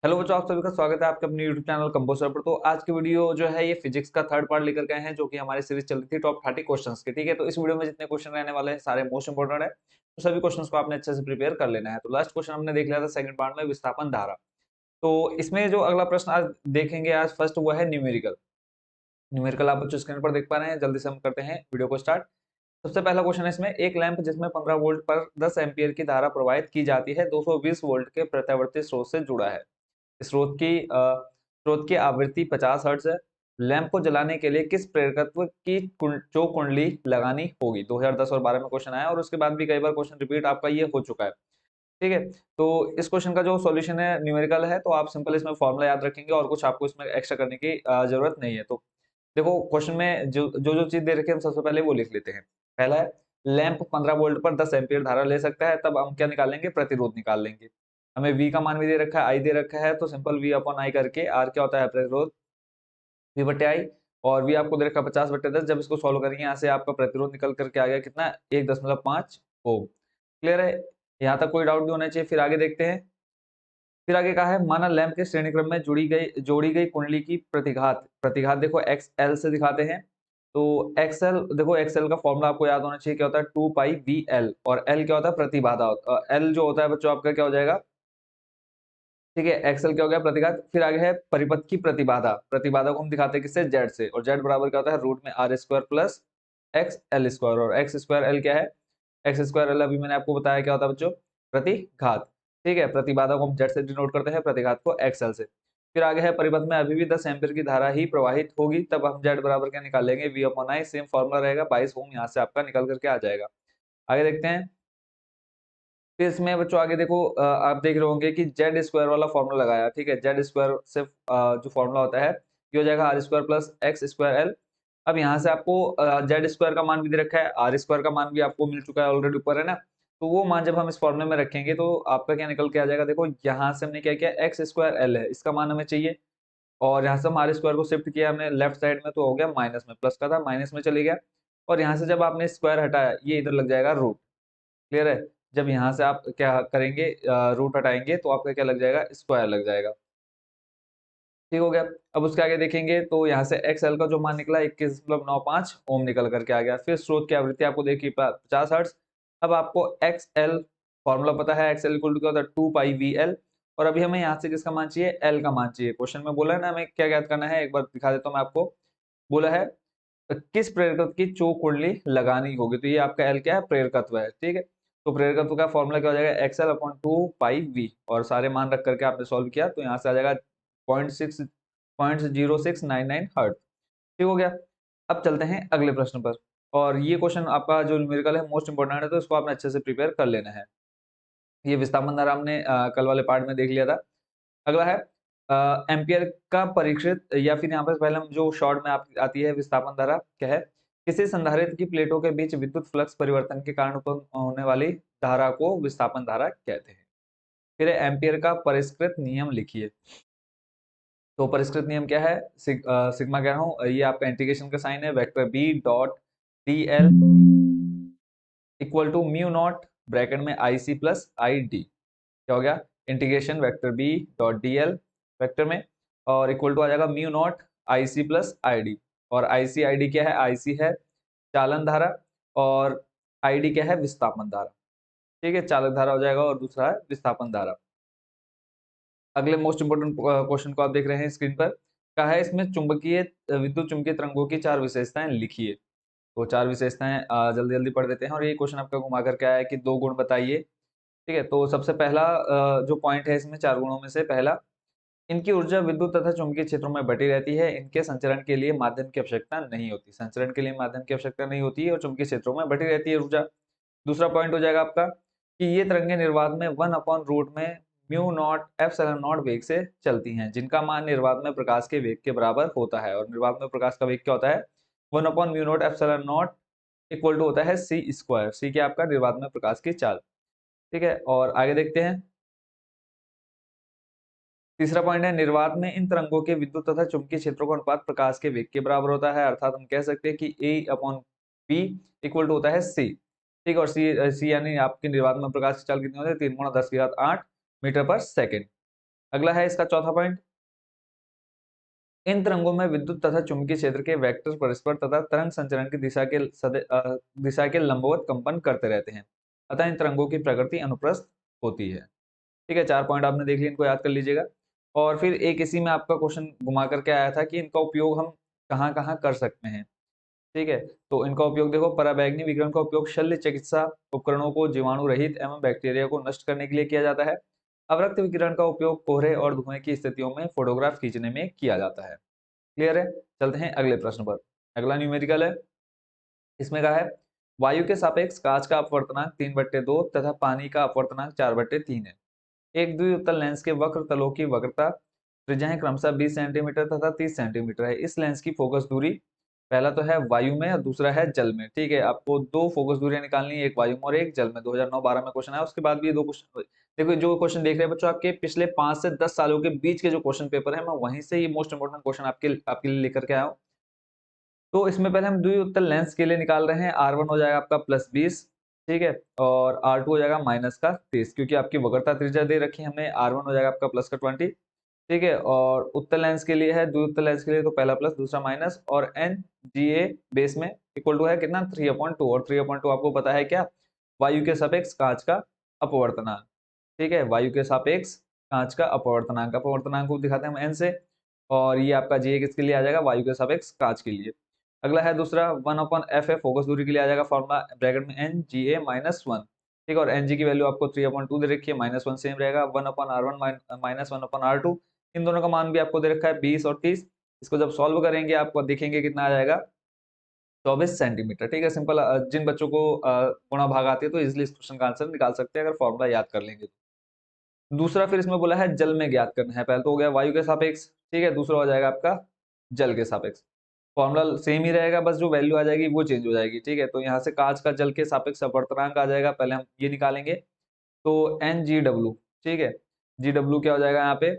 Hello बच्चों, आप सभी का स्वागत है आपके अपने यूट्यूब चैनल कंपोजर पर। तो आज की वीडियो जो है ये फिजिक्स का थर्ड पार्ट लेकर गए हैं, जो कि हमारी सीरीज चल रही थी टॉप 30 क्वेश्चंस की। ठीक है, तो इस वीडियो में जितने क्वेश्चन रहने वाले हैं सारे मोस्ट इंपोर्टेंट है, तो सभी क्वेश्चंस को आपने अच्छे से प्रिपेयर कर लेना है। तो लास्ट क्वेश्चन हमने देख लिया था सेकंड पार्ट में, विस्थापन धारा। तो इसमें जो अगला प्रश्न आज देखेंगे आज फर्स्ट, वो है न्यूमेरिकल। न्यूमेरिकल आप बच्चों स्क्रीन पर देख पा रहे हैं। जल्दी से हम करते हैं वीडियो को स्टार्ट। सबसे पहला क्वेश्चन है इसमें, एक लैंप जिसमें 15 वोल्ट पर 10 एम्पीयर की धारा प्रवाहित की जाती है 220 वोल्ट के प्रत्यावर्ती स्रोत से जुड़ा है। स्रोत की आवृत्ति 50 हर्ट्ज है। लैंप को जलाने के लिए किस प्रेरकत्व की जो कुंडली लगानी होगी? 2010 और 12 में क्वेश्चन आया, और उसके बाद भी कई बार क्वेश्चन रिपीट आपका ये हो चुका है। ठीक है, तो इस क्वेश्चन का जो सॉल्यूशन है न्यूमेरिकल है, तो आप सिंपल इसमें फॉर्मूला याद रखेंगे और कुछ आपको इसमें एक्स्ट्रा करने की जरूरत नहीं है। तो देखो, क्वेश्चन में जो जो जो चीज दे रखी है हम सबसे पहले वो लिख लेते हैं। पहला है, लैंप 15 वोल्ट पर 10 एम्पीयर धारा ले सकता है। तब हम क्या निकालेंगे? प्रतिरोध निकाल लेंगे। हमें V का मान भी दे रखा है, I दे रखा है, तो सिंपल V अपॉन I करके R क्या होता है? प्रतिरोध V बटे I। और V आपको दे रखा है 50/10। जब इसको सॉल्व करेंगे यहाँ से आपका प्रतिरोध निकल करके आ गया कितना? 1.5 ओम। क्लियर है? यहाँ तक कोई डाउट नहीं होना चाहिए। फिर आगे देखते हैं। फिर आगे कहा है, माना लैंप के श्रेणी क्रम में जोड़ी गई कुंडली की प्रतिघात। प्रतिघात देखो XL से दिखाते हैं। तो XL देखो, XL का फॉर्मूला आपको याद होना चाहिए, क्या होता है? 2 पाई VL। और L क्या होता है? प्रतिबाधा। L जो होता है बच्चों आपका क्या हो जाएगा? ठीक है, XL क्या हो गया? प्रतिघात। फिर आगे है परिपथ की प्रतिबाधा। प्रतिबाधा को हम दिखाते हैं किससे? Z से। और Z बराबर क्या होता है? रूट में R square plus XL square. और X स्क्वायर L क्या है? X स्क्वायर L अभी मैंने आपको बताया क्या होता है बच्चों? प्रतिघात। ठीक है, प्रतिबाधा को हम Z से डिनोट करते हैं, प्रतिघात को XL से। फिर आगे है, परिपथ में अभी भी 10 एम्पीयर की धारा ही प्रवाहित होगी। तब हम Z बराबर क्या निकालेंगे? V upon I। Same formula रहेगा, 22 ओम यहाँ से आपका निकल करके आ जाएगा। आगे देखते हैं। फिर इसमें बच्चों आगे देखो, आप देख रहे होंगे कि जेड स्क्वायर वाला फॉर्मूला लगाया। ठीक है, जेड स्क्वायर से जो फॉर्मूला होता है ये हो जाएगा R square plus X square L. अब यहाँ से आपको जेड स्क्वायर का मान भी दे रखा है, आर स्क्वायर का मान भी आपको मिल चुका है ऑलरेडी ऊपर, है ना? तो वो मान जब हम इस फॉर्मूले में रखेंगे तो आपका क्या निकल के आ जाएगा? देखो, यहाँ से हमने क्या किया, एक्स स्क्वायर एल है, इसका मान हमें चाहिए। और यहाँ से हम आर स्क्वायर को शिफ्ट किया हमने लेफ्ट साइड में, तो हो गया माइनस में, प्लस का था माइनस में चले गया। और यहाँ से जब आपने स्क्वायर हटाया, ये इधर लग जाएगा रूट। क्लियर है? जब यहाँ से आप क्या करेंगे, रूट हटाएंगे, तो आपका क्या लग जाएगा? स्क्वायर लग जाएगा। ठीक हो गया। अब उसके आगे देखेंगे तो यहाँ से एक्स एल का जो मान निकला 21.95 ओम निकल करके आ गया। फिर स्रोत की आवृत्ति आपको देखिए 50 हर्ट्ज। अब आपको एक्स एल फॉर्मूला पता है, एक्स एल इक्वल टू क्या होता है? 2 पाई वी एल। और अभी हमें यहाँ से किसका मान चाहिए? एल का मान चाहिए। क्वेश्चन में बोला है ना हमें क्या ज्ञात करना है, एक बार दिखा देता हूँ मैं आपको। बोला है किस प्रेरकत्व की चौक कुंडली लगानी होगी? तो ये आपका एल क्या है? प्रेरकत्व है। ठीक है, तो प्रेरकत्व का फॉर्मूला क्या हो जाएगा? XL upon 2 pi V. और सारे मान रख करके आपने सॉल्व किया तो यहाँ से आ जाएगा 0.0699 हर्ट। ठीक हो गया। अब चलते हैं अगले प्रश्न पर। और ये क्वेश्चन आपका जो न्यूमेरिकल है मोस्ट इंपोर्टेंट है, तो इसको आपने अच्छे से प्रिपेयर कर लेना है। ये विस्थापन धारा हमने कल वाले पार्ट में देख लिया था। अगला है एम्पियर का परीक्षित, या फिर यहाँ पर पहले हम जो शॉर्ट में आती है विस्थापन धारा क्या है? किसी संधारित्र की प्लेटों के बीच विद्युत फ्लक्स परिवर्तन के कारण उत्पन्न होने वाली धारा को विस्थापन धारा कहते हैं। फिर एम्पियर का परिष्कृत नियम लिखिए। तो परिष्कृत नियम क्या है? सिग्मा कह रहा हूँ, ये आपका इंटीग्रेशन का साइन है, vector B dot D L equal to mu naught bracket में I C plus I D. क्या हो गया? Integration vector B dot D L vector में, और इक्वल टू आ जाएगा mu naught I C plus I D. और I C I D क्या है? आई सी है चालन धारा, और आई डी क्या है? विस्थापन धारा। ठीक है, चालक धारा हो जाएगा और दूसरा है विस्थापन धारा। अगले मोस्ट इंपोर्टेंट क्वेश्चन को आप देख रहे हैं स्क्रीन पर। कहा है इसमें चुंबकीय विद्युत चुंबकीय तरंगों की 4 विशेषताएं लिखिए। तो 4 विशेषताएं जल्दी जल्दी पढ़ देते हैं। और ये क्वेश्चन आपका घुमा कर क्या है कि 2 गुण बताइए। ठीक है, तो सबसे पहला जो पॉइंट है इसमें 4 गुणों में से पहला, इनकी ऊर्जा विद्युत तथा चुंबकीय क्षेत्रों में बटी रहती है। इनके संचरण के लिए माध्यम की आवश्यकता नहीं होती। संचरण के लिए माध्यम की आवश्यकता नहीं होती है और चुंबकीय क्षेत्रों में बटी रहती है ऊर्जा। दूसरा पॉइंट हो जाएगा आपका कि ये तरंगे निर्वात में 1/रूट में म्यू नॉट एप्सिलॉन नॉट वेग से चलती हैं, जिनका मान निर्वात में प्रकाश के वेग के बराबर होता है। और निर्वात में प्रकाश का वेग क्या होता है? 1/म्यू not epsilon not equal to होता है सी स्क्वायर। सी क्या आपका? निर्वात में प्रकाश की चाल। ठीक है, और आगे देखते हैं। तीसरा पॉइंट है, निर्वात में इन तरंगों के विद्युत तथा चुंबकीय क्षेत्रों का अनुपात प्रकाश के वेग के बराबर होता है। अर्थात हम कह सकते हैं कि ए अपॉन बी इक्वल टू होता है सी। ठीक, और सी सी यानी आपकी निर्वात में प्रकाश की चाल कितनी होती है? 3 × 10⁸ मीटर पर सेकेंड। अगला है इसका चौथा पॉइंट, इन तरंगों में विद्युत तथा चुंबकीय क्षेत्र के वेक्टर परस्पर तथा तरंग संचरण की दिशा के लंबवत कंपन करते रहते हैं, अतः इन तरंगों की प्रकृति अनुप्रस्थ होती है। ठीक है, 4 पॉइंट आपने देख लिए, इनको याद कर लीजिएगा। और फिर एक इसी में आपका क्वेश्चन घुमा करके आया था कि इनका उपयोग हम कहाँ कहाँ कर सकते हैं। ठीक है, तो इनका उपयोग देखो, पराबैंगनी विकिरण का उपयोग शल्य चिकित्सा उपकरणों को जीवाणु रहित एवं बैक्टीरिया को नष्ट करने के लिए किया जाता है। अवरक्त विकिरण का उपयोग कोहरे और धुएं की स्थितियों में फोटोग्राफ खींचने में किया जाता है। क्लियर है? चलते हैं अगले प्रश्न पर। अगला न्यूमेरिकल है, इसमें कहा है वायु के सापेक्ष कांच का अपवर्तनांक 3/2 तथा पानी का अपवर्तनांक 4/3 है। एक द्विउत्तल लेंस के वक्र तलों की वक्रता त्रिज्याएं क्रमशः 20 सेंटीमीटर तथा 30 सेंटीमीटर है। इस लेंस की फोकस दूरी, पहला तो है वायु में और दूसरा है जल में। ठीक है, आपको दो फोकस दूरियां निकालनी है, एक वायु में और एक जल में। 2009-12 में क्वेश्चन आया, उसके बाद भी ये दो क्वेश्चन। देखो जो क्वेश्चन देख रहे हैं बच्चों, आपके पिछले 5 से 10 सालों के बीच के जो क्वेश्चन पेपर है, मैं वहीं से ये मोस्ट इंपोर्टेंट क्वेश्चन आपके लिए लेकर के आया हूँ। तो इसमें पहले हम द्विउत्तल लेंस के लिए निकाल रहे हैं। R1 हो जाएगा आपका +20, ठीक है, और R2 हो जाएगा -30, क्योंकि आपकी वक्रता त्रिज्या दे रखी है हमें। R1 हो जाएगा आपका +20, ठीक है। और उत्तल लेंस के लिए है, द्विउत्तल लेंस के लिए तो पहला प्लस दूसरा माइनस, और NGA बेस में इक्वल टू है कितना 3/2, और 3/2 आपको पता है क्या, वायु के सापेक्ष कांच का अपवर्तनांक। ठीक है, वायु के सापेक्ष कांच का अपवर्तनांक, अपवर्तनांक को दिखाते हैं हम n से, और ये आपका GA किसके लिए आ जाएगा, वायु के सापेक्ष कांच के लिए। अगला है दूसरा 1/f है, फोकस दूरी के लिए आ जाएगा फॉर्मूला ब्रैकेट में NGA -1, ठीक है। और NG की वैल्यू आपको 3/2 दे रखी है, -1 सेम रहेगा। 1/R1 -1/R2, इन दोनों का मान भी आपको दे रखा है 20 और 30। इसको जब सॉल्व करेंगे आपको देखेंगे कितना आ जाएगा, 24 सेंटीमीटर। ठीक है, सिंपल। जिन बच्चों को गुणा भाग आती है तो इजिली इस क्वेश्चन का आंसर निकाल सकते हैं अगर फॉर्मूला याद कर लेंगे तो। दूसरा फिर इसमें बोला है जल में ज्ञात करना है। पहले तो हो गया वायु के सापेक्ष, ठीक है, दूसरा हो जाएगा आपका जल के सापेक्ष। फॉर्मूला सेम ही रहेगा, बस जो वैल्यू आ जाएगी वो चेंज हो जाएगी। ठीक है, तो यहाँ से कांच का जल के सापेक्ष अपवर्तनांक आ जाएगा, पहले हम ये निकालेंगे। तो NGW, ठीक है, GW क्या हो जाएगा यहाँ पे,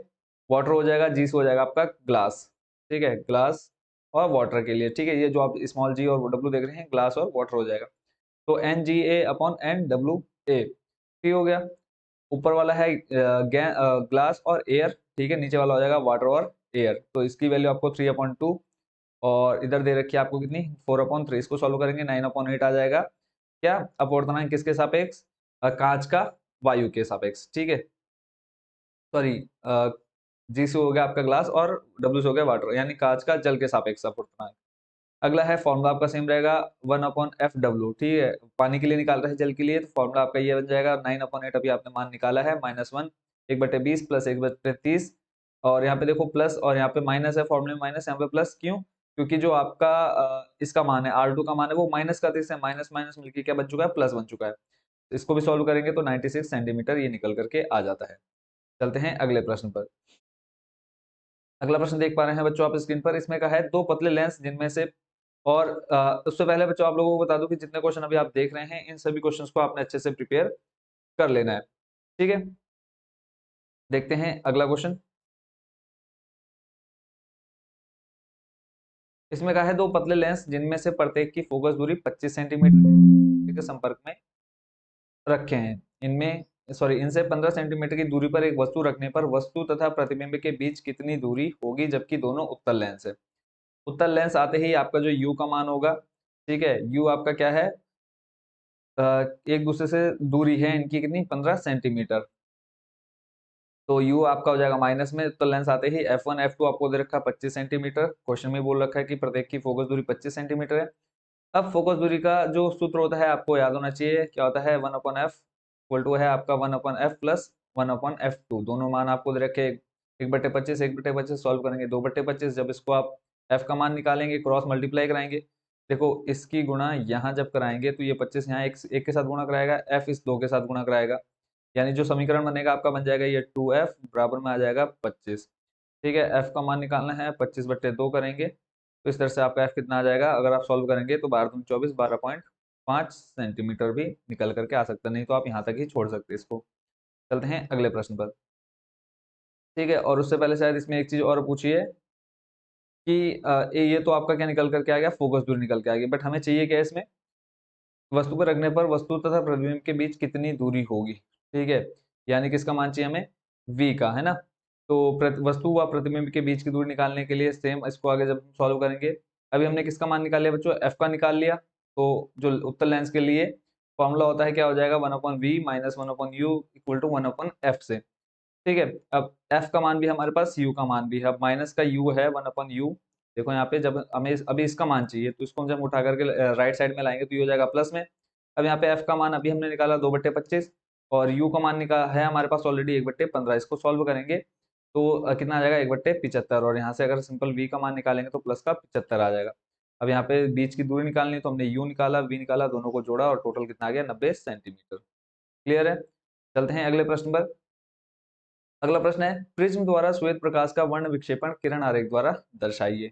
वाटर हो जाएगा, G से हो जाएगा आपका ग्लास। ठीक है, ग्लास और वाटर के लिए, ठीक है, ये जो आप स्मॉल g और W देख रहे हैं, ग्लास और वाटर हो जाएगा। तो NGA/NWA, ठीक हो गया। ऊपर वाला है ग्लास और एयर, ठीक है, नीचे वाला हो जाएगा वाटर और एयर। तो इसकी वैल्यू आपको 3/2, और इधर दे रखी है आपको कितनी 4/3। इसको सॉल्व करेंगे 9/8 आ जाएगा। क्या अपवर्तनांक किसके सापेक्ष, कांच का वायु के सापेक्ष। ठीक है, सॉरी, जी से हो गया आपका ग्लास और W से हो गया वाटर, यानी कांच का जल के सापेक्ष अपवर्तनांक। अगला है फॉर्मूला आपका सेम रहेगा 1/FW, ठीक है, पानी के लिए निकाल रहे हैं, जल के लिए तो फॉर्मूला आपका ये बन जाएगा 9/8। अभी आपने मान निकाला है, -1 1/20 प्लस 1/30, और यहाँ पे देखो प्लस और यहाँ पे माइनस है, फॉर्मूले में माइनस, यहाँ पे प्लस क्यों, क्योंकि जो आपका इसका मान है R2 का मान है वो -30 है, माइनस माइनस मिलकर क्या बन चुका है, प्लस बन चुका है। इसको भी सॉल्व करेंगे तो 96 सेंटीमीटर ये निकल करके आ जाता है। चलते हैं अगले प्रश्न पर। अगला प्रश्न देख पा रहे हैं बच्चों आप स्क्रीन पर, इसमें का है दो पतले लेंस जिनमें से, और उससे पहले बच्चों आप लोगों को बता दूं कि जितने क्वेश्चन अभी आप देख रहे हैं इन सभी क्वेश्चंस को आपने अच्छे से प्रिपेयर कर लेना है। ठीक है, देखते हैं अगला क्वेश्चन। इसमें कहा है दो पतले लेंस जिनमें से प्रत्येक की फोकस दूरी 25 सेंटीमीटर के संपर्क में रखे हैं, इनमें सॉरी इनसे 15 सेंटीमीटर की दूरी पर एक वस्तु रखने पर वस्तु तथा प्रतिबिंब के बीच कितनी दूरी होगी जबकि दोनों उत्तल लेंस है। उत्तल लेंस आते ही आपका जो U का मान होगा, ठीक है, U आपका क्या है, एक दूसरे से दूरी है इनकी कितनी 15 सेंटीमीटर। तो U आपका हो जाएगा माइनस में, तो लेंस आते ही F1 F2 आपको दे रखा है 25 सेंटीमीटर। क्वेश्चन में बोल रखा है कि प्रत्येक की फोकस दूरी 25 सेंटीमीटर है। अब फोकस दूरी का जो सूत्र होता है आपको याद होना चाहिए, क्या होता है 1/f इक्वल टू है आपका 1/f प्लस 1/f2। दोनों मान आपको दे रखे 1/25 1/25 सॉल्व करेंगे 2/25। जब इसको आप f का मान निकालेंगे क्रॉस मल्टीप्लाई कराएंगे, देखो इसकी गुणा यहाँ जब कराएंगे तो ये 25 यहाँ एक के साथ गुणा कराएगा, f इस दो के साथ गुणा कराएगा, यानी जो समीकरण बनेगा आपका बन जाएगा ये 2f बराबर में आ जाएगा 25। ठीक है, f का मान निकालना है, 25/2 करेंगे तो इस तरह से आपका f कितना आ जाएगा, अगर आप सॉल्व करेंगे तो 12 दूनी 24 12.5 सेंटीमीटर भी निकल करके आ सकता है, नहीं तो आप यहाँ तक ही छोड़ सकते हैं इसको। चलते हैं अगले प्रश्न पर। ठीक है, और उससे पहले शायद इसमें एक चीज और पूछिए कि ये तो आपका क्या निकल करके आ गया, फोकस दूरी निकल के आ गई, बट हमें चाहिए क्या इसमें, वस्तु को रखने पर वस्तु तथा प्रतिबिंब के बीच कितनी दूरी होगी। ठीक है, यानी किसका मान चाहिए हमें, V का, है ना। तो वस्तु व प्रतिबिंब के बीच की दूरी निकालने के लिए सेम इसको आगे जब सॉल्व करेंगे, अभी हमने किसका मान निकाल लिया बच्चों, एफ का निकाल लिया। तो जो उत्तल लेंस के लिए फॉर्मूला होता है क्या हो जाएगा, 1/v minus 1/u equal to 1/f से। ठीक है, अब f का मान भी हमारे पास, u का मान भी है। अब माइनस का u है 1/u। देखो यहाँ पे जब हमें अभी इसका मान चाहिए तो इसको जब उठा करके राइट साइड में लाएंगे तो ये हो जाएगा प्लस में। अब यहाँ पे f का मान अभी हमने निकाला 2/25 और u का मान निकाला है हमारे पास ऑलरेडी 1/15। इसको सॉल्व करेंगे तो कितना आ जाएगा 1/75 और यहाँ से अगर सिंपल v का मान निकालेंगे तो प्लस का 75 आ जाएगा। अब यहाँ पे बीच की दूरी निकालनी है तो हमने u निकाला v निकाला, दोनों को जोड़ा और टोटल कितना आ गया 90 सेंटीमीटर। क्लियर है, चलते हैं अगले प्रश्न पर। अगला प्रश्न है प्रिज्म द्वारा श्वेत प्रकाश का वर्ण विक्षेपण किरण आरेख द्वारा दर्शाइए।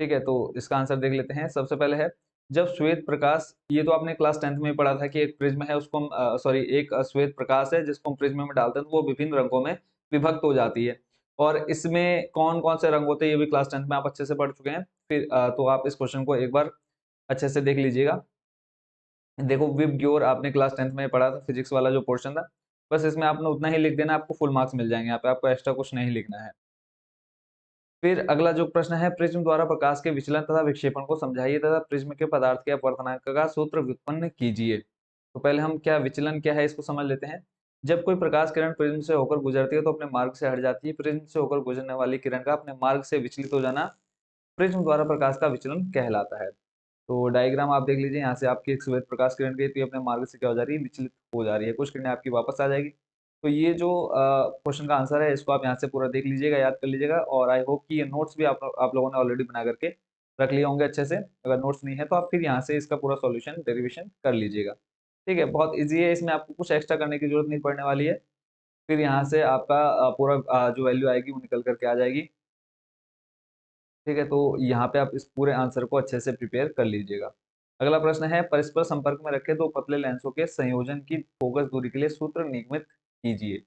ठीक है, तो इसका आंसर देख लेते हैं। सबसे पहले है जब श्वेत प्रकाश, ये तो आपने क्लास 10th में पढ़ा था कि एक प्रिज्म है उसको हम सॉरी एक श्वेत प्रकाश है जिसको हम प्रिज्म में डालते हैं तो वो विभिन्न रंगों में विभक्त हो जाती है। और इसमें कौन कौन से रंग होते हैं ये भी क्लास 10th में आप अच्छे से पढ़ चुके हैं। फिर तो आप इस क्वेश्चन को एक बार अच्छे से देख लीजिएगा। देखो विब ग्योर आपने क्लास 10th में पढ़ा था, फिजिक्स वाला जो पोर्शन था, बस इसमें आपने उतना ही लिख देना, आपको फुल मार्क्स मिल जाएंगे। यहाँ पे आपको एक्स्ट्रा कुछ नहीं लिखना है। फिर अगला जो प्रश्न है प्रिज्म द्वारा प्रकाश के विचलन तथा विक्षेपण को समझाइए तथा प्रिज्म के पदार्थ के अपवर्तनांक का सूत्र व्युत्पन्न कीजिए। तो पहले हम क्या विचलन क्या है इसको समझ लेते हैं। जब कोई प्रकाश किरण प्रिज्म से होकर गुजरती है तो अपने मार्ग से हट जाती है। प्रिज्म से होकर गुजरने वाली किरण का अपने मार्ग से विचलित हो जाना प्रिज्म द्वारा प्रकाश का विचलन कहलाता है। तो डायग्राम आप देख लीजिए, यहाँ से आपकी एक श्वेत प्रकाश किरण गई तो ये अपने मार्ग से क्या हो जा रही है, विचलित हो जा रही है, कुछ किरणें आपकी वापस आ जाएगी। तो ये जो क्वेश्चन का आंसर है इसको आप यहाँ से पूरा देख लीजिएगा, याद कर लीजिएगा। और आई होप कि ये नोट्स भी आप लोगों ने ऑलरेडी बना करके रख लिए होंगे अच्छे से। अगर नोट्स नहीं है तो आप फिर यहाँ से इसका पूरा सॉल्यूशन डेरिवेशन कर लीजिएगा। ठीक है, बहुत ईजी है, इसमें आपको कुछ एक्स्ट्रा करने की जरूरत नहीं पड़ने वाली है। फिर यहाँ से आपका पूरा जो वैल्यू आएगी वो निकल करके आ जाएगी। ठीक है, तो यहाँ पे आप इस पूरे आंसर को अच्छे से प्रिपेयर कर लीजिएगा। अगला प्रश्न है परस्पर संपर्क में रखे दो पतले लेंसों के संयोजन की फोकस दूरी के लिए सूत्र निगमित कीजिए।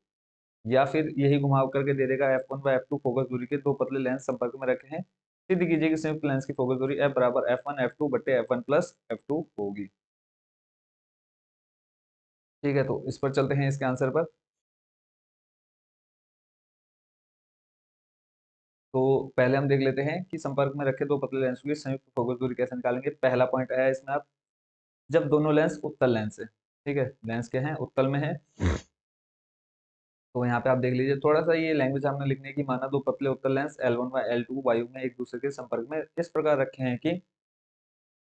या फिर यही घुमाव करके दे देगा f1 व f2 फोकस दूरी के दो पतले लेंस संपर्क में रखे हैं, सिद्ध कीजिए कि संयुक्त लेंस की फोकस दूरी f बराबर f1 f2 बटे f1 प्लस f2 होगी। ठीक है, तो इस पर चलते हैं इसके आंसर पर। तो पहले हम देख लेते हैं कि संपर्क में रखे दो पतले लेंसों की संयुक्त फोकस दूरी कैसे निकालेंगे। पहला पॉइंट है इसमें आप, जब दोनों लेंस उत्तल लेंस है, ठीक है, लेंस के हैं उत्तल में है, तो यहाँ पे आप देख लीजिए थोड़ा सा ये लैंग्वेज हमने लिखने की, माना दो पतले उत्तल लेंस L1 व L2 वायु में एक दूसरे के संपर्क में इस प्रकार रखे हैं कि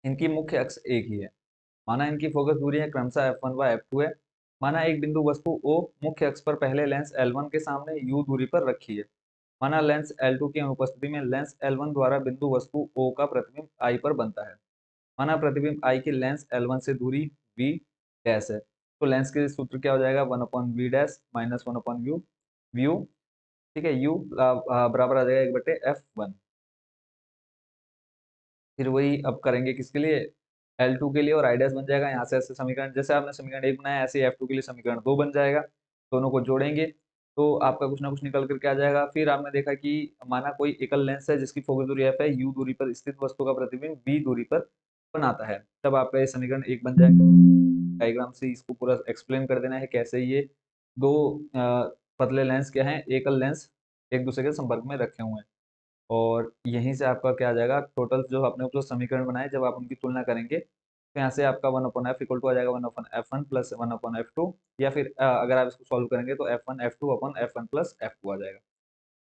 इनकी मुख्य अक्ष एक ही है। माना इनकी फोकस दूरी है क्रमशः f1 व f2 है। माना एक बिंदु वस्तु O मुख्य अक्ष पर पहले लेंस L1 के सामने u दूरी पर रखी है। माना लेंस L2 की अनुपस्थिति में लेंस L1 द्वारा बिंदु वस्तु O का प्रतिबिंब I पर बनता है। माना प्रतिबिंब I की लेंस L1 से दूरी v डैश है, तो लेंस के सूत्र क्या हो जाएगा 1/v dash minus 1/u view. ठीक है, u बराबर आ जाएगा 1/f1। फिर वही अब करेंगे किसके लिए, L2 के लिए, और आई डैश बन जाएगा यहाँ से ऐसे समीकरण, जैसे आपने समीकरण 1 बनाया ऐसे ही F2 के लिए समीकरण 2 बन जाएगा। दोनों को जोड़ेंगे तो आपका कुछ ना कुछ निकल करके आ जाएगा। फिर आपने देखा कि माना कोई एकल लेंस है जिसकी फोकस दूरी f है, u दूरी पर स्थित वस्तु का प्रतिबिंब v दूरी पर बनाता है, तब आपका ये समीकरण 1 बन जाएगा। डायग्राम से इसको पूरा एक्सप्लेन कर देना है कैसे ये दो पतले लेंस क्या है, एकल लेंस एक दूसरे के संपर्क में रखे हुए हैं। और यहीं से आपका क्या आ जाएगा, टोटल जो आपने जो समीकरण बनाए जब आप उनकी तुलना करेंगे तो यहाँ से आपका 1/f इक्वल टू आ जाएगा 1/f1 प्लस 1/f2, या फिर अगर आप इसको सॉल्व करेंगे तो f1 f2 अपन f1 प्लस f2 आ जाएगा।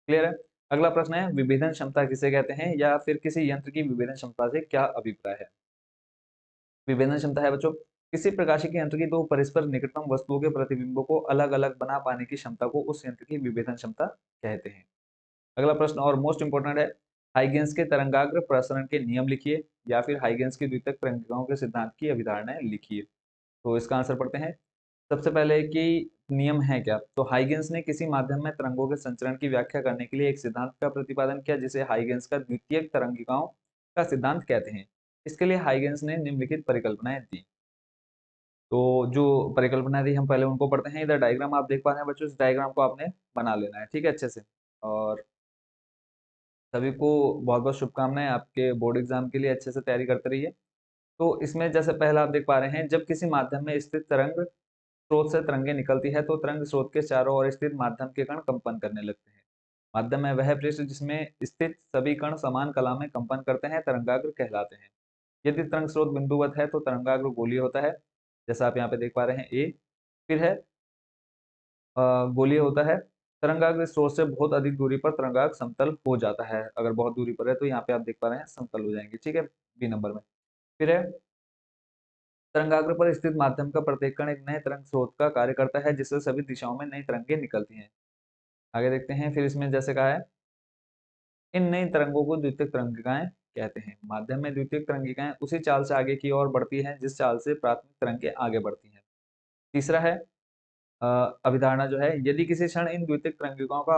क्लियर है। अगला प्रश्न है विभेदन क्षमता किसे कहते हैं, या फिर किसी यंत्र की विभेदन क्षमता से क्या अभिप्राय है। विभेदन क्षमता है बच्चों किसी प्रकाशिकी यंत्र की दो परस्पर निकटतम वस्तुओं के प्रतिबिंबों को अलग अलग बना पाने की क्षमता को उस यंत्र की विभेदन क्षमता कहते हैं। अगला प्रश्न और मोस्ट इंपोर्टेंट है, हाइगेंस के तरंगाग्र प्रसरण के नियम लिखिए, या फिर हाइगेंस की द्वितीयक तरंगिकाओं के सिद्धांत की अवधारणाएं लिखिए। तो इसका आंसर पढ़ते हैं। सबसे पहले कि नियम है क्या, तो हाइगेंस ने किसी माध्यम में तरंगों के संचरण की व्याख्या करने के लिए एक सिद्धांत का प्रतिपादन किया जिसे हाइगेंस का द्वितीयक तरंगिकाओं का सिद्धांत कहते हैं। इसके लिए हाइगेंस ने निम्नलिखित परिकल्पनाएं दी। तो जो परिकल्पना दी हम पहले उनको पढ़ते हैं। इधर डायग्राम आप देख पा रहे हैं बच्चों, इस डायग्राम को आपने बना लेना है, ठीक है, अच्छे से। और सभी को बहुत बहुत शुभकामनाएं आपके बोर्ड एग्जाम के लिए, अच्छे से तैयारी करते रहिए। तो इसमें जैसे पहला आप देख पा रहे हैं, जब किसी माध्यम में स्थित तरंग स्रोत से तरंगे निकलती है तो तरंग स्रोत के चारों ओर स्थित माध्यम के कण कंपन करने लगते हैं। माध्यम में वह पृष्ठ जिसमें स्थित सभी कण समान कला में कंपन करते हैं तरंगाग्र कहलाते हैं। यदि तरंग स्रोत बिंदुवत है तो तरंगाग्र गोलीय होता है, जैसा आप यहाँ पे देख पा रहे हैं ए। फिर है गोलीय होता है। तरंगाग्र स्रोत से बहुत अधिक दूरी पर तरंगाग्र समतल हो जाता है। अगर बहुत दूरी पर है तो यहाँ पे आप देख पा रहे हैं समतल हो जाएंगे, ठीक है, बी नंबर में। फिर है तरंगाग्र पर स्थित माध्यम का प्रत्येक कण एक नए तरंग स्रोत का कार्य करता है, जिससे सभी दिशाओं में नई तरंगें निकलती हैं। आगे देखते हैं, फिर इसमें जैसे कहा है इन नई तरंगों को द्वितीयक तरंगिकाएं कहते हैं। माध्यम में द्वितीयक तरंगिकाएं उसी चाल से आगे की ओर बढ़ती हैं जिस चाल से प्राथमिक तरंगें आगे बढ़ती हैं। तीसरा है अ, अभिधारणा जो है, यदि किसी क्षण इन द्वितीयक तरंगिकाओं का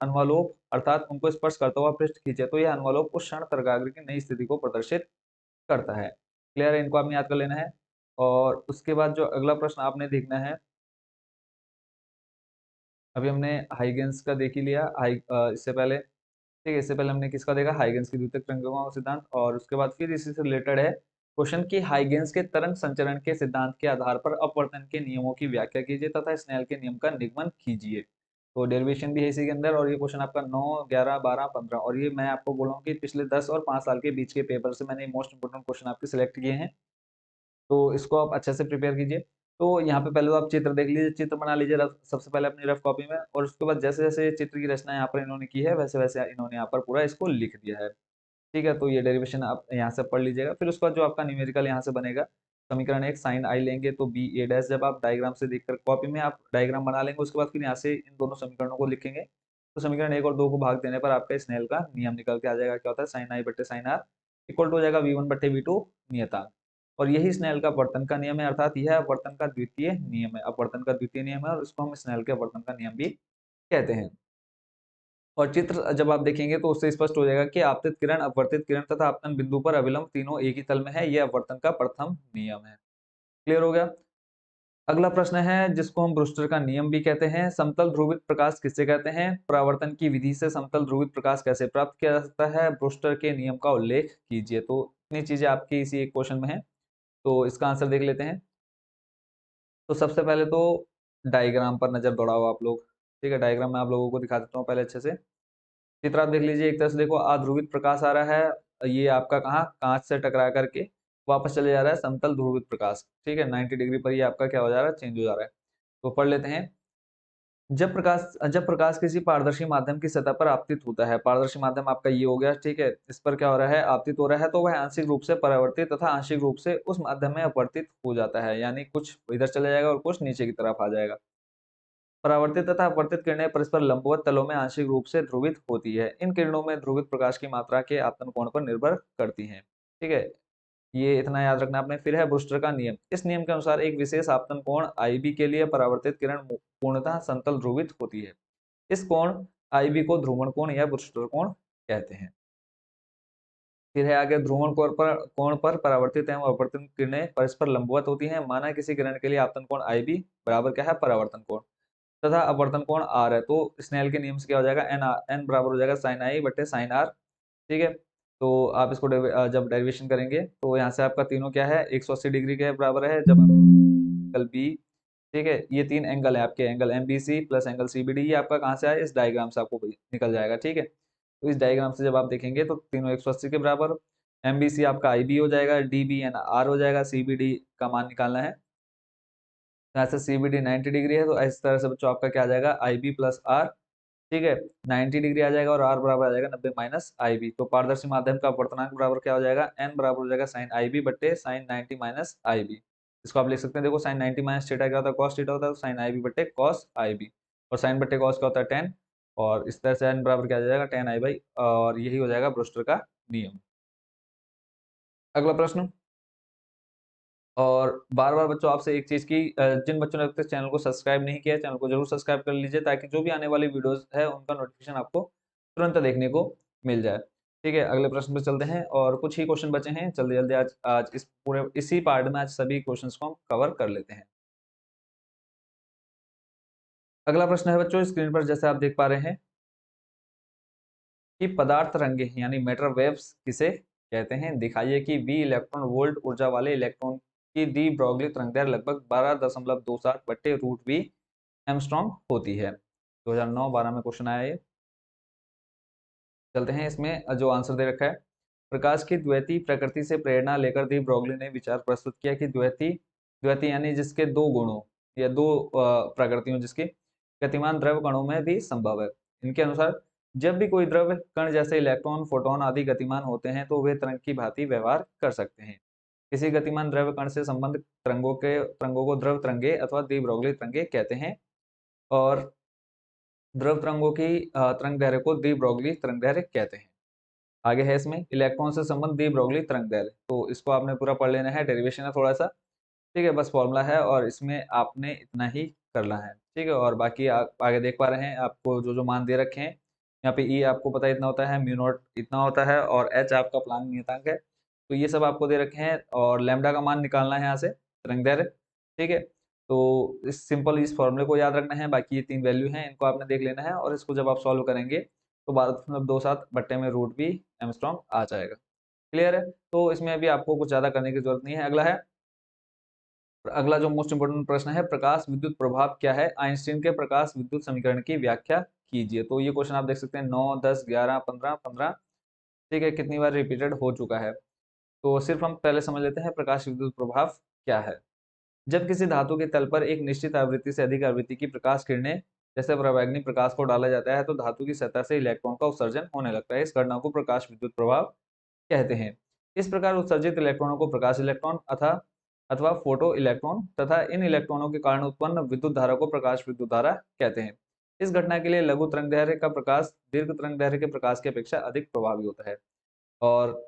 अन्वलोप अर्थात उनको स्पर्श करता हुआ पृष्ठ खींचे तो यह अन्वलोप उस क्षण तरंगाग्र की नई स्थिति को प्रदर्शित करता है। क्लियर है, इनको आपने याद कर लेना है। और उसके बाद जो अगला प्रश्न आपने देखना है, अभी हमने हाइगेंस का देख ही लिया। इससे पहले, ठीक है, इससे पहले हमने किसका देखा, हाइगेंस की द्वितीयक तरंगों का सिद्धांत। और उसके बाद फिर इसी से रिलेटेड है क्वेश्चन की हाइगेंस के तरंग संचरण के सिद्धांत के आधार पर अपवर्तन के नियमों की व्याख्या कीजिए तथा स्नेल के नियम का निगमन कीजिए। तो डेरिवेशन भी है इसी के अंदर। और ये क्वेश्चन आपका 9, 11, 12, 15, और ये मैं आपको बोल रहा हूँ कि पिछले 10 और 5 साल के बीच के पेपर से मैंने मोस्ट इंपोर्टेंट क्वेश्चन आपके सिलेक्ट किए हैं। तो इसको आप अच्छे से प्रिपेयर कीजिए। तो यहाँ पे पहले तो आप चित्र देख लीजिए, चित्र बना लीजिए सबसे पहले अपनी रफ कॉपी में, और उसके बाद जैसे जैसे चित्र की रचना यहाँ पर इन्होंने की है वैसे वैसे इन्होंने यहाँ पर पूरा इसको लिख दिया है। ठीक है, तो ये डेरिवेशन आप यहाँ से पढ़ लीजिएगा। फिर उसके बाद जो आपका न्यूमेरिकल यहाँ से बनेगा, समीकरण एक साइन आई लेंगे तो बी ए डैश, जब आप डायग्राम से देखकर कॉपी में आप डायग्राम बना लेंगे, उसके बाद फिर यहाँ से इन दोनों समीकरणों को लिखेंगे। तो समीकरण 1 और 2 को भाग देने पर आपका स्नेल का नियम निकल के आ जाएगा। क्या होता है, साइन आई बट्टे साइन आर इक्वल टू हो जाएगा V1 बट्टे V2 नियतांक। और यही स्नेल का अपवर्तन का नियम है, अर्थात यह अपवर्तन का द्वितीय नियम है। अपवर्तन का द्वितीय नियम है और इसको हम स्नेल के अपवर्तन का नियम भी कहते हैं। और चित्र जब आप देखेंगे तो उससे स्पष्ट हो जाएगा कि आपतित किरण, अपवर्तित किरण तथा आपतन बिंदु पर अविलंब तीनों एक ही तल में है। यह अपवर्तन का प्रथम नियम है। क्लियर हो गया। अगला प्रश्न है जिसको हम ब्रूस्टर का नियम भी कहते हैं। समतल ध्रुवित प्रकाश किसे कहते हैं? परावर्तन की विधि से समतल ध्रुवित प्रकाश कैसे प्राप्त किया जा सकता है? ब्रूस्टर के नियम का उल्लेख कीजिए। तो इतनी चीजें आपकी इसी एक क्वेश्चन में है, तो इसका आंसर देख लेते हैं। तो सबसे पहले तो डायग्राम पर नजर दौड़ाओ आप लोग। ठीक है, डायग्राम में आप लोगों को दिखा देता हूँ पहले अच्छे से। चित्र आप देख लीजिए, एक तरह से देखो अध्रुवित प्रकाश आ रहा है, ये आपका कहाँ कांच से टकरा करके वापस चले जा रहा है समतल ध्रुवित प्रकाश। ठीक है, 90 डिग्री पर ये आपका क्या हो जा रहा है, चेंज हो जा रहा है। तो पढ़ लेते हैं। जब प्रकाश किसी पारदर्शी माध्यम की सतह पर आपतित होता है, पारदर्शी माध्यम आपका ये हो गया, ठीक है, इस पर क्या हो रहा है, आपतित हो रहा है, तो वह आंशिक रूप से परावर्तित तथा आंशिक रूप से उस माध्यम में अपवर्तित हो जाता है। यानी कुछ इधर चला जाएगा और कुछ नीचे की तरफ आ जाएगा। परावर्तित तथा अपवर्तित किरणें परस्पर लंबवत तलों में आंशिक रूप से ध्रुवित होती है। इन किरणों में ध्रुवित प्रकाश की मात्रा के आपतन कोण पर निर्भर करती हैं। ठीक है, ये इतना याद रखना आपने। फिर है ब्रूस्टर का नियम। इस नियम के अनुसार एक विशेष आपतन कोण आईबी के लिए परावर्तित किरण पूर्णतः समतल ध्रुवित होती है। इस कोण आईबी को ध्रुवण कोण या ब्रूस्टर कोण कहते हैं। फिर है आगे, ध्रुवण कोण पर परावर्तित एवं अपवर्तित किरणें परस्पर लंबवत होती हैं। माना किसी किरण के लिए आपतन कोण आईबी बराबर क्या है, परावर्तन कोण, तथा अपवर्तन कोण आर है, तो स्नेल के नियम से क्या हो जाएगा, एन बराबर हो जाएगा साइन आई बटे साइन आर। ठीक है, तो आप इसको जब डेरिवेशन करेंगे तो यहाँ से आपका तीनों क्या है, 180 डिग्री के बराबर है। जब आप एंगल बी, ठीक है, ये 3 एंगल है आपके, angle M B C plus angle C B D, ये आपका कहाँ से आया, इस डायग्राम से आपको निकल जाएगा। ठीक है, तो इस डायग्राम से जब आप देखेंगे तो तीनों 180 के बराबर, एम बी सी आपका आई बी हो जाएगा, डी बी एन आर हो जाएगा, सी बी डी का मान निकालना है। यहाँ से CBD 90 डिग्री है, तो इस तरह से बच्चों आपका क्या आ जाएगा, IB प्लस आर। ठीक है, 90 डिग्री आ जाएगा और आर बराबर आ जाएगा 90 माइनस IB। तो पारदर्शी माध्यम का अपवर्तनांक बराबर क्या हो जाएगा, एन बराबर हो जाएगा साइन IB बट्टे साइन 90 माइनस IB। इसको आप लिख सकते हैं, देखो साइन 90 माइनस थीटा क्या होता है, कॉस थीटा होता है, तो साइन IB बट्टे कॉस IB। और साइन बट्टे कॉस क्या होता है, टेन। और इस तरह से एन बराबर क्या आ जाएगा, टेन आई बाई, और यही हो जाएगा ब्रूस्टर का नियम। अगला प्रश्न। और बार बार बच्चों आपसे एक चीज की, जिन बच्चों ने अब तक चैनल को सब्सक्राइब नहीं किया, चैनल को जरूर सब्सक्राइब कर लीजिए, ताकि जो भी आने वाली वीडियोस है उनका नोटिफिकेशन आपको तुरंत देखने को मिल जाए। ठीक है, अगले प्रश्न पे चलते हैं, और कुछ ही क्वेश्चन बचे हैं, जल्दी जल्दी आज आज इस पूरे इसी पार्ट में आज सभी क्वेश्चंस को हम कवर कर लेते हैं। अगला प्रश्न है बच्चों, स्क्रीन पर जैसे आप देख पा रहे हैं कि पदार्थ तरंगे यानी मैटर वेव्स किसे कहते हैं? दिखाइए कि बी इलेक्ट्रॉन वोल्ट ऊर्जा वाले इलेक्ट्रॉन की दी ब्रॉगली तरंगदैर्घ्य लगभग 12.27 बट्टे रूट बी एमस्ट्रॉन्ग होती है। 2009-12 में क्वेश्चन आया ये। चलते हैं इसमें जो आंसर दे रखा है, प्रकाश की द्वैती प्रकृति से प्रेरणा लेकर दी ब्रोगली ने विचार प्रस्तुत किया कि द्वैती द्वैती यानी जिसके दो गुणों या दो प्रकृतियों जिसकी गतिमान द्रव कणों में भी संभव है। इनके अनुसार जब भी कोई द्रव कण जैसे इलेक्ट्रॉन फोटोन आदि गतिमान होते हैं तो वे तरंग की भांति व्यवहार कर सकते हैं। किसी गतिमान द्रव कण से संबंध तरंगों को द्रव तरंगे अथवा द्वि ब्रोगली तरंगे कहते हैं और द्रव तरंगों की तरंग दैर्घ्य को द्वि ब्रोगली तरंग दैर्घ्य कहते हैं। आगे है इसमें इलेक्ट्रॉन से संबंध दी ब्रोगली तरंग दैर्घ्य, तो इसको आपने पूरा पढ़ लेना है, डेरिवेशन है थोड़ा सा, ठीक है, बस फॉर्मूला है और इसमें आपने इतना ही करना है, ठीक है। और बाकी आप आगे देख पा रहे हैं आपको जो जो मान दे रखे हैं, यहाँ पे ई आपको पता इतना होता है, म्यू नॉट इतना होता है और एच आपका प्लांक नियतांक है, तो ये सब आपको दे रखे हैं और लैम्डा का मान निकालना है यहाँ से तरंग दैर्घ्य, ठीक है। तो इस सिंपल इस फॉर्मूले को याद रखना है, बाकी ये 3 वैल्यू हैं इनको आपने देख लेना है और इसको जब आप सॉल्व करेंगे तो 12.27 बट्टे में रूट भी एमस्ट्रॉन्ग आ जाएगा। क्लियर है, तो इसमें अभी आपको कुछ ज्यादा करने की जरूरत नहीं है। अगला जो मोस्ट इंपोर्टेंट प्रश्न है, प्रकाश विद्युत प्रभाव क्या है, आइंस्टीन के प्रकाश विद्युत समीकरण की व्याख्या कीजिए। तो ये क्वेश्चन आप देख सकते हैं 9, 10, 11, 15, 15, ठीक है, कितनी बार रिपीटेड हो चुका है। तो सिर्फ हम पहले समझ लेते हैं प्रकाश विद्युत प्रभाव क्या है। जब किसी धातु के तल पर एक निश्चित आवृत्ति से अधिक आवृत्ति की प्रकाश किरणें जैसे परावैंगनी प्रकाश को डाला जाता है तो धातु की सतह से इलेक्ट्रॉन का उत्सर्जन होने लगता है। इस घटना को प्रकाश विद्युत प्रभाव कहते हैं। इस प्रकार उत्सर्जित इलेक्ट्रॉनों को प्रकाश इलेक्ट्रॉन अथवा फोटो इलेक्ट्रॉन तथा इन इलेक्ट्रॉनों के कारण उत्पन्न विद्युत धारा को प्रकाश विद्युत धारा कहते हैं। इस घटना के लिए लघु तरंग दैर्घ्य का प्रकाश दीर्घ तरंग दैर्घ्य के प्रकाश की अपेक्षा अधिक प्रभावी होता है। और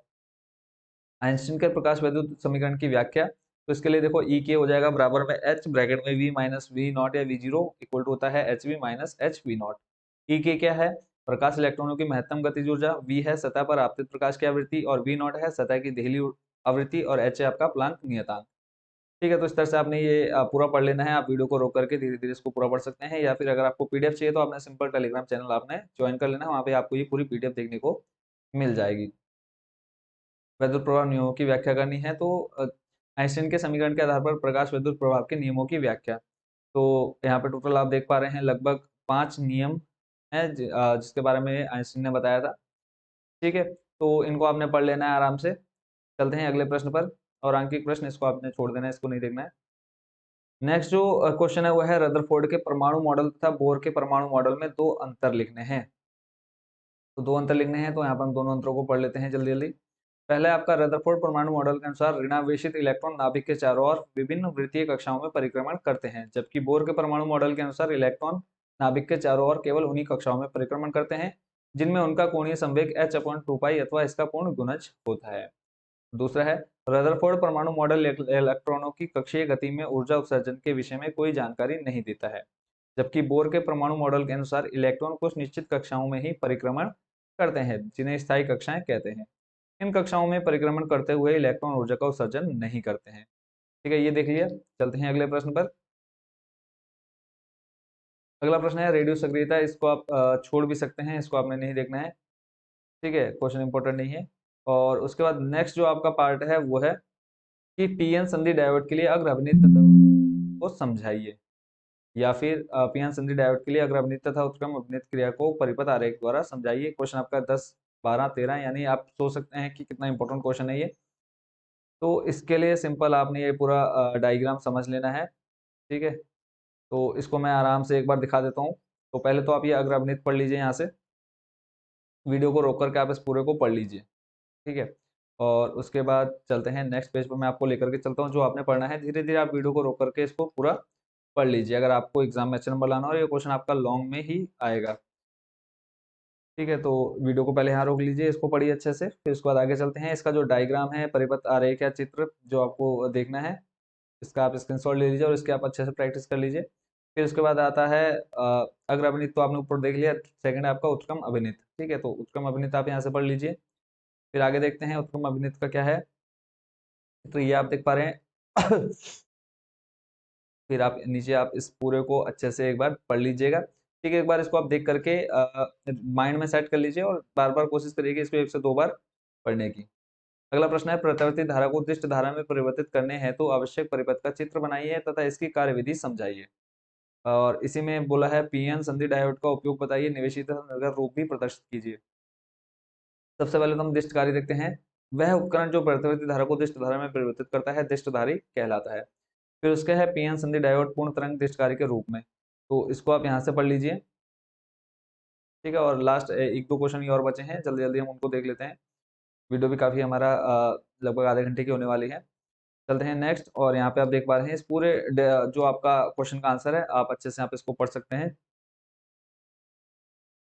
आइंस्टीन के प्रकाश विद्युत समीकरण की व्याख्या, तो इसके लिए देखो ई के हो जाएगा बराबर में एच ब्रैकेट में वी माइनस वी नॉट या वी जीरो इक्वल टू होता है H V minus H V naught. E के क्या है, प्रकाश इलेक्ट्रॉनों की महत्तम गतिज ऊर्जा, वी है सतह पर आपतित प्रकाश की आवृत्ति और वी नॉट है सतह की देहली आवृत्ति और एच है आपका प्लांक नियतांक। ठीक है, तो इस तरह से आपने ये पूरा पढ़ लेना है। आप वीडियो को रोक करके धीरे धीरे इसको पूरा पढ़ सकते हैं या फिर अगर आपको पीडीएफ चाहिए तो आपने सिंपल टेलीग्राम चैनल आपने ज्वाइन कर लेना है, वहाँ पे आपको ये पूरी पीडीएफ देखने को मिल जाएगी। विद्युत प्रभाव नियमों की व्याख्या करनी है तो आइंस्टीन के समीकरण के आधार पर प्रकाश विद्युत प्रभाव के नियमों की व्याख्या, तो यहाँ पे टोटल आप देख पा रहे हैं लगभग 5 नियम हैं जिसके बारे में आइंस्टीन ने बताया था, ठीक है। तो इनको आपने पढ़ लेना है आराम से। चलते हैं अगले प्रश्न पर, और अंकित प्रश्न इसको आपने छोड़ देना है, इसको नहीं देखना है। नेक्स्ट जो क्वेश्चन है वो है रदरफोर्ड के परमाणु मॉडल तथा बोर के परमाणु मॉडल में 2 अंतर लिखने हैं। तो 2 अंतर लिखने हैं तो यहाँ पर हम दोनों अंतरों को पढ़ लेते हैं जल्दी जल्दी। पहले आपका रदरफोर्ड परमाणु मॉडल के अनुसार ऋणावेशित इलेक्ट्रॉन नाभिक के चारों ओर विभिन्न वृत्तीय कक्षाओं में परिक्रमण करते हैं, जबकि बोर के परमाणु मॉडल के अनुसार इलेक्ट्रॉन नाभिक के चारों ओर केवल उन्हीं कक्षाओं में परिक्रमण करते हैं जिनमें उनका कोणीय संवेग h/2π अथवा इसका पूर्ण गुणज होता है। दूसरा है रदरफोर्ड परमाणु मॉडल इलेक्ट्रॉनों की कक्षीय गति में ऊर्जा उत्सर्जन के विषय में कोई जानकारी नहीं देता है, जबकि बोर के परमाणु मॉडल के अनुसार इलेक्ट्रॉन कुछ निश्चित कक्षाओं में ही परिक्रमण करते हैं जिन्हें स्थायी कक्षाएं कहते हैं। इन कक्षाओं में परिक्रमण करते हुए इलेक्ट्रॉन ऊर्जा का उत्सर्जन नहीं करते हैं। ठीक है, ये देख लिया। चलते हैं अगले प्रश्न पर। अगला प्रश्न है रेडियो सक्रियता, इसको आप छोड़ भी सकते हैं, इसको आपने नहीं देखना है, ठीक है, क्वेश्चन इंपॉर्टेंट नहीं है। और उसके बाद नेक्स्ट जो आपका पार्ट है वो है कि पीएन संधि डायोड के लिए अग्र अवनित तत्व को समझाइए, या फिर पीएन संधि डायोड के लिए अग्र अवनित तथा उत्क्रम अवनित क्रिया को परिपथ आरेख द्वारा समझाइए। क्वेश्चन आपका 10, 12, 13, यानी आप सोच सकते हैं कि कितना इंपॉर्टेंट क्वेश्चन है ये। तो इसके लिए सिंपल आपने ये पूरा डायग्राम समझ लेना है, ठीक है। तो इसको मैं आराम से एक बार दिखा देता हूँ। तो पहले तो आप ये अग्र अवनित पढ़ लीजिए, यहाँ से वीडियो को रोक करके आप इस पूरे को पढ़ लीजिए, ठीक है। और उसके बाद चलते हैं नेक्स्ट पेज पर, मैं आपको लेकर के चलता हूँ जो आपने पढ़ना है। धीरे धीरे आप वीडियो को रोक करके इसको पूरा पढ़ लीजिए अगर आपको एग्जाम में अच्छे नंबर लाना हो, ये क्वेश्चन आपका लॉन्ग में ही आएगा, ठीक है। तो वीडियो को पहले यहाँ रोक लीजिए, इसको पढ़िए अच्छे से, फिर उसके बाद आगे चलते हैं। इसका जो डायग्राम है, परिपथ आरेख या चित्र जो आपको देखना है, इसका आप स्क्रीनशॉट ले लीजिए और इसके आप अच्छे से प्रैक्टिस कर लीजिए। फिर उसके बाद आता है अग्र अभिनीत, तो आपने ऊपर देख लिया। सेकंड है आपका उत्क्रम अभिनीत, ठीक है। तो उत्क्रम अभिनीत आप यहाँ से पढ़ लीजिए। फिर आगे देखते हैं उत्क्रम अभिनीत का क्या है, तो ये आप देख पा रहे हैं। फिर आप नीचे आप इस पूरे को अच्छे से एक बार पढ़ लीजिएगा, ठीक है। एक बार इसको आप देख करके माइंड में सेट कर लीजिए और बार बार कोशिश करिएगा इसको 1 से 2 बार पढ़ने की। अगला प्रश्न है प्रत्यावर्ती धारा को उत्कृष्ट धारा में परिवर्तित करने हैं तो आवश्यक परिपथ का चित्र बनाइए तथा इसकी कार्यविधि समझाइए। और इसी में बोला है पीएन संधि डायोड का उपयोग बताइए, निवेशित निर्गत रूप भी प्रदर्शित कीजिए। सबसे पहले तो हम दृष्टकारी देखते हैं। वह उपकरण जो प्रतिवर्ती धारा को दृष्टधारा में परिवर्तित करता है दृष्टधारी कहलाता है। फिर उसके है पीएन संधि डायोड पूर्ण तरंग दृष्टकारी के रूप में, तो इसको आप यहाँ से पढ़ लीजिए। ठीक है, और लास्ट एक दो क्वेश्चन ये और बचे हैं, जल्दी जल्दी हम उनको देख लेते हैं। वीडियो भी काफी हमारा लगभग आधे घंटे की होने वाली है। चलते हैं नेक्स्ट, और यहाँ पे आप देख पा रहे हैं इस पूरे जो आपका क्वेश्चन का आंसर है, आप अच्छे से आप इसको पढ़ सकते हैं।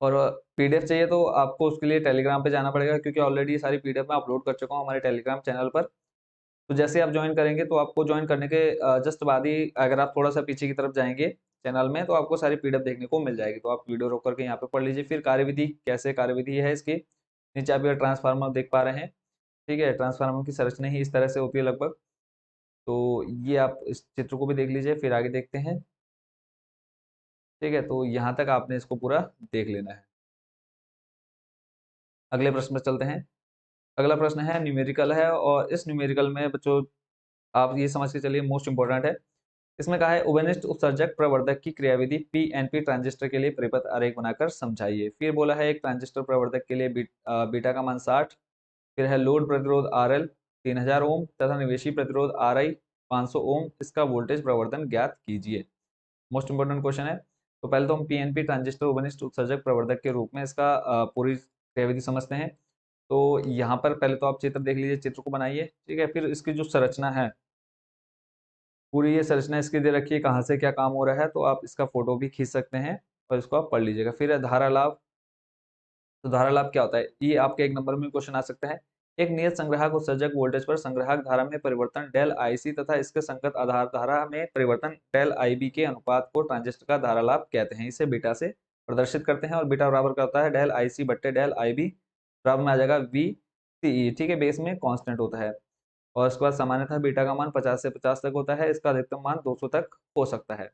और पीडीएफ चाहिए तो आपको उसके लिए टेलीग्राम पे जाना पड़ेगा, क्योंकि ऑलरेडी ये सारी पीडीएफ मैं अपलोड कर चुका हूँ हमारे टेलीग्राम चैनल पर। तो जैसे आप ज्वाइन करेंगे तो आपको ज्वाइन करने के जस्ट बाद ही अगर आप थोड़ा सा पीछे की तरफ जाएंगे चैनल में, तो आपको सारी पीडीएफ देखने को मिल जाएगी। तो आप वीडियो रोक करके यहाँ पे पढ़ लीजिए। फिर कार्यविधि, कैसे कार्यविधि है इसकी, नीचे आप ये ट्रांसफार्मर देख पा रहे हैं। ठीक है, ट्रांसफार्मर की संरचना ही इस तरह से होती है लगभग। तो ये आप इस चित्र को भी देख लीजिए, फिर आगे देखते हैं। ठीक है, तो यहाँ तक आपने इसको पूरा देख लेना है। अगले प्रश्न में चलते हैं। अगला प्रश्न है न्यूमेरिकल है, और इस न्यूमेरिकल में बच्चों आप ये समझ के चलिए मोस्ट इंपोर्टेंट है। इसमें कहा है उभयनिष्ठ उत्सर्जक प्रवर्धक की क्रियाविधि पीएनपी ट्रांजिस्टर के लिए परिपथ आरेख बनाकर समझाइए। फिर बोला है एक ट्रांजिस्टर प्रवर्धक के लिए बीटा का मान 60, फिर है लोड प्रतिरोध RL 3000 ओम तथा निवेशी प्रतिरोध RI 500 ओम, इसका वोल्टेज प्रवर्धन ज्ञात कीजिए। मोस्ट इंपोर्टेंट क्वेश्चन है। तो पहले तो हम पीएनपी ट्रांजिस्टर उभयनिष्ठ उत्सर्जक प्रवर्धक के रूप में इसका पूरी क्रियाविधि समझते हैं। तो यहाँ पर पहले तो आप चित्र देख लीजिए, चित्र को बनाइए। ठीक है, फिर इसकी जो संरचना है, पूरी ये संरचना इसकी दे रखी है, कहाँ से क्या काम हो रहा है, तो आप इसका फोटो भी खींच सकते हैं और इसको आप पढ़ लीजिएगा। फिर है धारा लाभ। तो धारा लाभ क्या होता है, ये आपके एक नंबर में क्वेश्चन आ सकता है। एक नियत संग्राहक उत्सर्जक वोल्टेज पर संग्राहक धारा में परिवर्तन डेल IC तथा इसके संगत आधार धारा में परिवर्तन डेल IB के अनुपात को ट्रांजिस्टर का धारा लाभ कहते हैं। इसे बीटा से प्रदर्शित करते हैं, और बीटा बराबर क्या होता है, डेल IC बट्टे डेल IB, बराबर में आ जाएगा VCE। ठीक है, बेस में कांस्टेंट होता है। और उसके बाद सामान्यतः बीटा का मान 50 से 50 तक होता है, इसका अधिकतम मान 200 तक हो सकता है।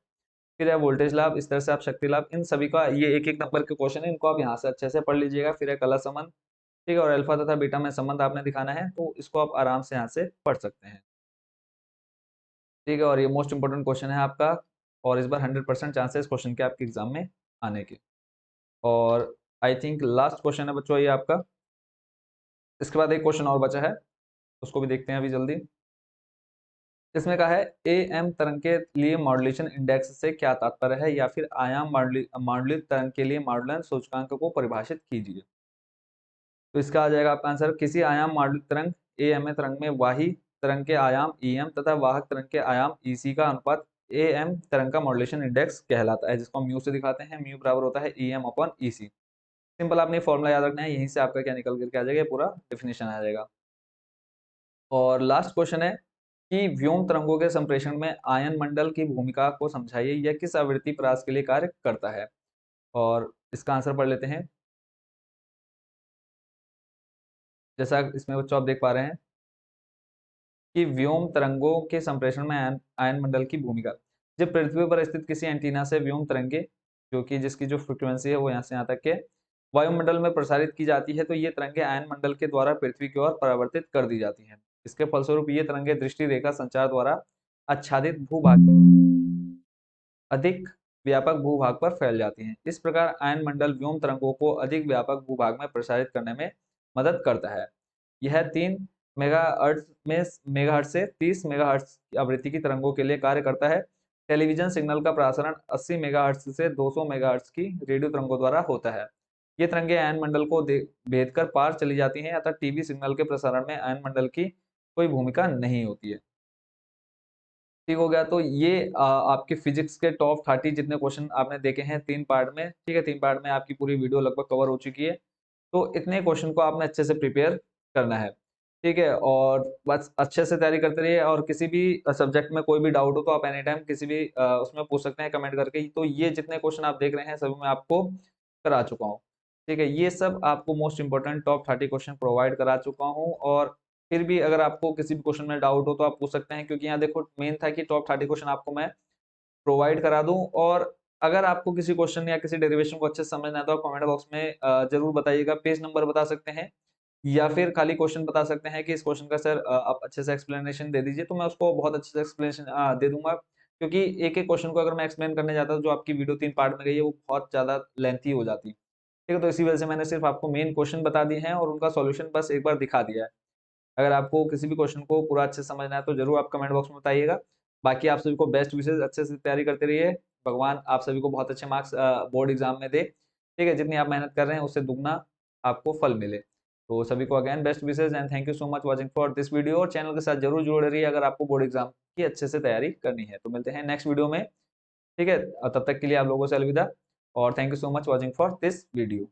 फिर है वोल्टेज लाभ, इस तरह से आप शक्ति लाभ, इन सभी का ये एक एक नंबर के क्वेश्चन है, इनको आप यहाँ से अच्छे से पढ़ लीजिएगा। फिर है कला संबंध। ठीक है, और अल्फा तथा बीटा में संबंध आपने दिखाना है, तो इसको आप आराम से यहाँ से पढ़ सकते हैं। ठीक है, और ये मोस्ट इंपोर्टेंट क्वेश्चन है आपका, और इस बार 100% चांसेस क्वेश्चन के आपके एग्जाम में आने के। और आई थिंक लास्ट क्वेश्चन है बच्चों ये आपका। इसके बाद एक क्वेश्चन और बचा है, उसको भी देखते हैं अभी जल्दी। इसमें कहा है AM तरंग के लिए मॉड्यूलेशन इंडेक्स से क्या तात्पर्य है, या फिर आयाम मॉड्यूलित तरंग के लिए मॉड्यूलन सूचकांक को परिभाषित कीजिए। तो इसका आ जाएगा आपका आंसर, किसी आयाम मॉड्यूलित तरंग AM तरंग में वाही तरंग के आयाम EM तथा वाहक तरंग के आयाम EC का अनुपात AM तरंग का मॉड्यूलेशन इंडेक्स कहलाता है, जिसको हम म्यू से दिखाते हैं। म्यू बराबर होता है EM/EC। सिंपल, आपने फॉर्मूला याद रखना है, यहीं से आपका क्या निकल करके आ जाएगा, पूरा डेफिनेशन आ जाएगा। और लास्ट क्वेश्चन है कि व्योम तरंगों के संप्रेषण में आयन मंडल की भूमिका को समझाइए, यह किस आवृत्ति परास के लिए कार्य करता है। और इसका आंसर पढ़ लेते हैं। जैसा इसमें बच्चों आप देख पा रहे हैं कि व्योम तरंगों के संप्रेषण में आयन मंडल की भूमिका, जब पृथ्वी पर स्थित किसी एंटीना से व्योम तरंगे, जो कि जिसकी जो फ्रिक्वेंसी है वो यहाँ से यहाँ तक के वायुमंडल में प्रसारित की जाती है, तो ये तरंगे आयन मंडल के द्वारा पृथ्वी की ओर परावर्तित कर दी जाती हैं। इसके फलस्वरूप ये तरंगे दृष्टि रेखा संचार द्वारा आच्छादित भूभाग अधिक व्यापक भूभाग पर फैल जाती हैं। इस प्रकार आयन मंडल व्योम तरंगों को अधिक व्यापक भूभाग में प्रसारित करने में मदद करता है। यह 3 मेगाहर्ट्ज से 30 मेगाहर्ट्ज आवृत्ति की तरंगों के लिए कार्य करता है। टेलीविजन सिग्नल का प्रसारण 80 मेगाहर्ट्ज से 200 मेगाहर्ट्ज की रेडियो तरंगों द्वारा होता है। ये तरंगे आयन मंडल को भेद कर पार चली जाती हैं, अतः टीवी सिग्नल के प्रसारण में आयन मंडल की कोई भूमिका नहीं होती है। ठीक हो गया, तो ये आपके फिजिक्स के टॉप 30 जितने क्वेश्चन आपने देखे हैं 3 पार्ट में। ठीक है, 3 पार्ट में आपकी पूरी वीडियो लगभग कवर हो चुकी है। तो इतने क्वेश्चन को आपने अच्छे से प्रिपेयर करना है। ठीक है, और बस अच्छे से तैयारी करते रहिए, और किसी भी सब्जेक्ट में कोई भी डाउट हो तो आप एनी टाइम किसी भी उसमें पूछ सकते हैं कमेंट करके। तो ये जितने क्वेश्चन आप देख रहे हैं सभी मैं आपको करा चुका हूँ। ठीक है, ये सब आपको most important top 30 question provide करा चुका हूँ। और फिर भी अगर आपको किसी भी क्वेश्चन में डाउट हो तो आप पूछ सकते हैं, क्योंकि यहाँ देखो मेन था कि टॉप 30 क्वेश्चन आपको मैं प्रोवाइड करा दूं। और अगर आपको किसी क्वेश्चन या किसी डेरिवेशन को अच्छे से समझना है तो आप कमेंट बॉक्स में जरूर बताइएगा। पेज नंबर बता सकते हैं, या फिर खाली क्वेश्चन बता सकते हैं कि इस क्वेश्चन का सर आप अच्छे से एक्सप्लेनेशन दे दीजिए, तो मैं उसको बहुत अच्छे से एक्सप्लेनेशन दे दूंगा। क्योंकि एक एक क्वेश्चन को अगर मैं एक्सप्लेन करने जाता हूँ, जो आपकी वीडियो 3 पार्ट में गई है वो बहुत ज्यादा लेंथी हो जाती है। ठीक है। तो इसी वजह से मैंने सिर्फ आपको मेन क्वेश्चन बता दिए हैं और उनका सॉल्यूशन बस एक बार दिखा दिया है। अगर आपको किसी भी क्वेश्चन को पूरा अच्छे से समझना है तो जरूर आप कमेंट बॉक्स में बताइएगा। बाकी आप सभी को बेस्ट विशेष, अच्छे से तैयारी करते रहिए। भगवान आप सभी को बहुत अच्छे मार्क्स बोर्ड एग्जाम में दे। ठीक है, जितनी आप मेहनत कर रहे हैं उससे दुगना आपको फल मिले। तो सभी को again best wishes and thank you so much watching for this video. और चैनल के साथ जरूर जुड़े रहिए अगर आपको बोर्ड एग्जाम की अच्छे से तैयारी करनी है। तो मिलते हैं नेक्स्ट वीडियो में। ठीक है, तब तक के लिए आप लोगों से अलविदा और thank you so much watching for this video.